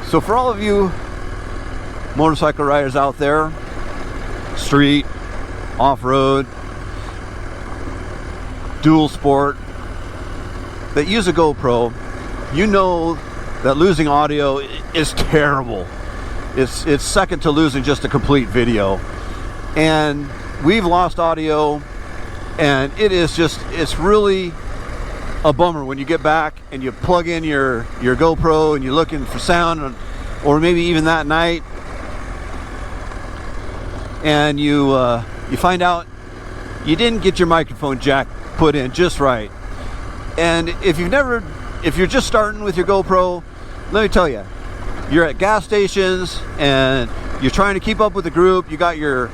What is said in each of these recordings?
So for all of you motorcycle riders out there, street, off-road, dual sport, that use a GoPro, you know that losing audio is terrible. It's second to losing just a complete video. And we've lost audio, and it's really a bummer when you get back and you plug in your GoPro and you're looking for sound, or maybe even that night, and you find out you didn't get your microphone jack put in just right. And if you're just starting with your GoPro, let me tell you, you're at gas stations and you're trying to keep up with the group. You got your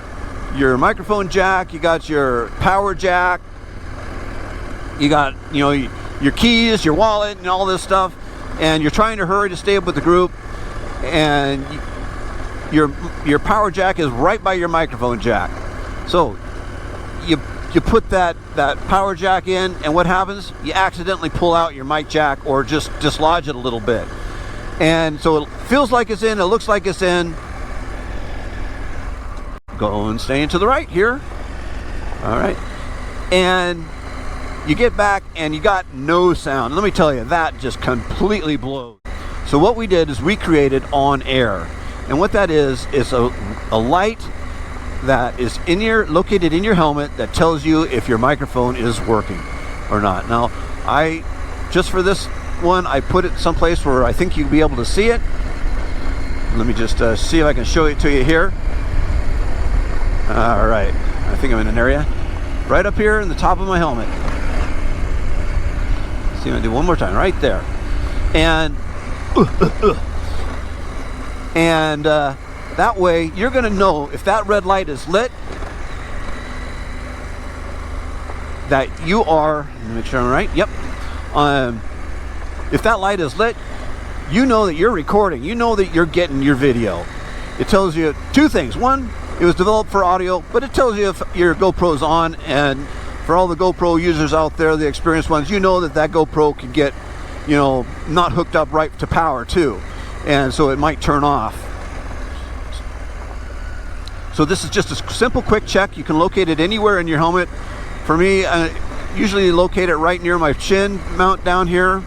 microphone jack, you got your power jack, you got your keys, your wallet, and all this stuff, and you're trying to hurry to stay up with the group, and your power jack is right by your microphone jack. So you put that power jack in, and what happens? You accidentally pull out your mic jack or just dislodge it a little bit. And so it feels like it's in, it looks like it's in. Go and stay to the right here. All right. And you get back and you got no sound. Let me tell you, that just completely blows. So what we did is we created OnAir. And what that is a light that is located in your helmet that tells you if your microphone is working or not. Now, just for this one, I put it someplace where I think you'll be able to see it. Let me just see if I can show it to you here. All right, I think I'm in an area right up here in the top of my helmet. See, I'm gonna do one more time right there, and that way you're gonna know if that red light is lit, that you are. Let me make sure I'm right. Yep. If that light is lit, you know that you're recording. You know that you're getting your video. It tells you two things. One, it was developed for audio, but it tells you if your GoPro's on. And for all the GoPro users out there, the experienced ones, you know that GoPro could get, not hooked up right to power too. And so it might turn off. So this is just a simple, quick check. You can locate it anywhere in your helmet. For me, I usually locate it right near my chin mount down here,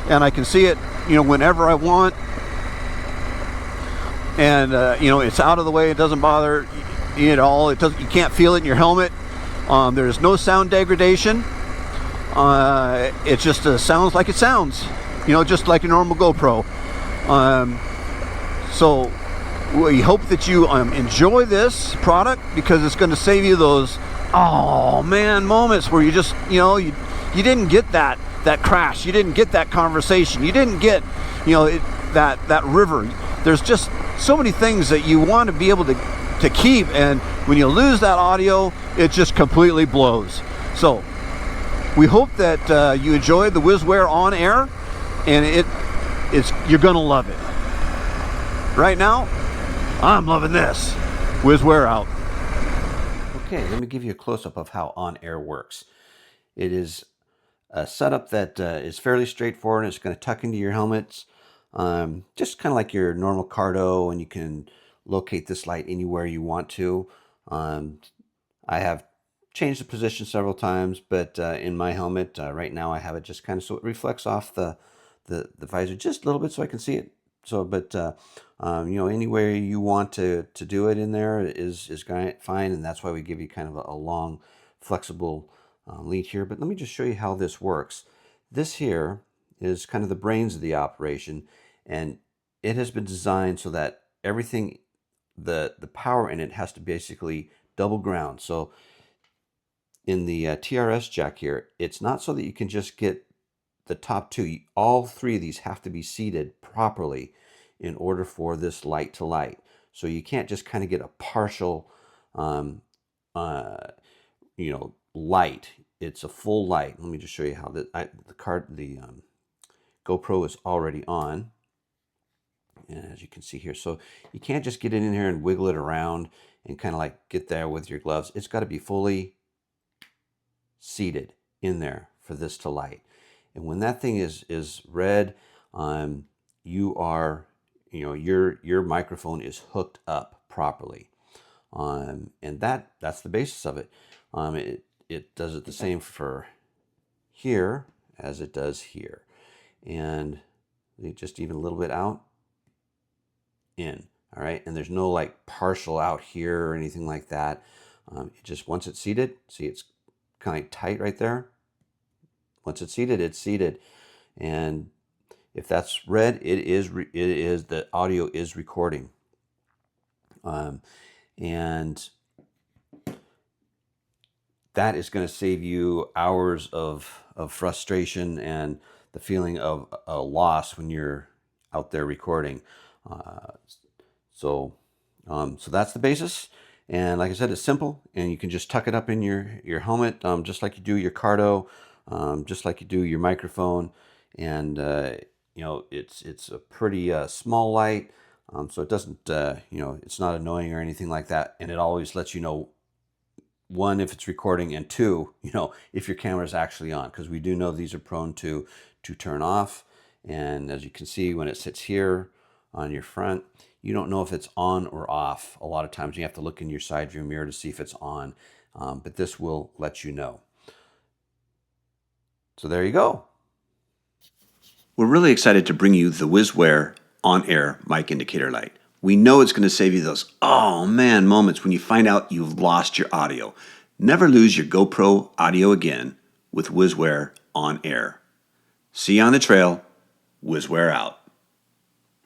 and I can see it, whenever I want. And it's out of the way. It doesn't bother you at all. You can't feel it in your helmet. There's no sound degradation. It just sounds like it sounds, just like a normal GoPro. So we hope that you enjoy this product, because it's going to save you those oh man moments where you just you didn't get that crash, you didn't get that conversation, you didn't get that river. There's just so many things that you want to be able to keep, and when you lose that audio, it just completely blows. So we hope that you enjoyed the WizzWare OnAir, and you're gonna love it. Right now, I'm loving this. WizzWare out. Okay, let me give you a close-up of how OnAir works. It is a setup that is fairly straightforward. It's going to tuck into your helmets, just kind of like your normal Cardo, and you can locate this light anywhere you want to. I have changed the position several times, but in my helmet right now I have it just kind of so it reflects off the visor just a little bit so I can see it. So, but anywhere you want to do it in there is fine, and that's why we give you kind of a long, flexible lead here. But let me just show you how this works. This here is kind of the brains of the operation, and it has been designed so that everything, the power in it has to basically double ground. So in the TRS jack here, it's not so that you can just get the top two. All three of these have to be seated properly in order for this light to light. So you can't just kind of get a partial light. It's a full light. Let me just show you how the GoPro is already on, and as you can see here. So you can't just get it in here and wiggle it around and kind of like get there with your gloves. It's got to be fully seated in there for this to light. And when that thing is red, you are your microphone is hooked up properly. And that's the basis of it. It does it the same for here as it does here. And just even a little bit out, in. All right, and there's no like partial out here or anything like that. It just, once it's seated, see it's kind of tight right there. Once it's seated, it's seated. And if that's red, it is the audio is recording. And that is going to save you hours of frustration and the feeling of a loss when you're out there recording. So that's the basis. And like I said, it's simple, and you can just tuck it up in your helmet, just like you do your Cardo, just like you do your microphone. And it's a pretty small light, so it doesn't it's not annoying or anything like that. And it always lets you know, one, if it's recording, and two, if your camera is actually on, because we do know these are prone to turn off. And as you can see, when it sits here on your front, you don't know if it's on or off. A lot of times you have to look in your side view mirror to see if it's on, but this will let you know. So there you go. We're really excited to bring you the WizzWare OnAir mic indicator light. We know it's going to save you those oh man moments when you find out you've lost your audio. Never lose your GoPro audio again with WizzWare OnAir. See you on the trail. WizzWare out.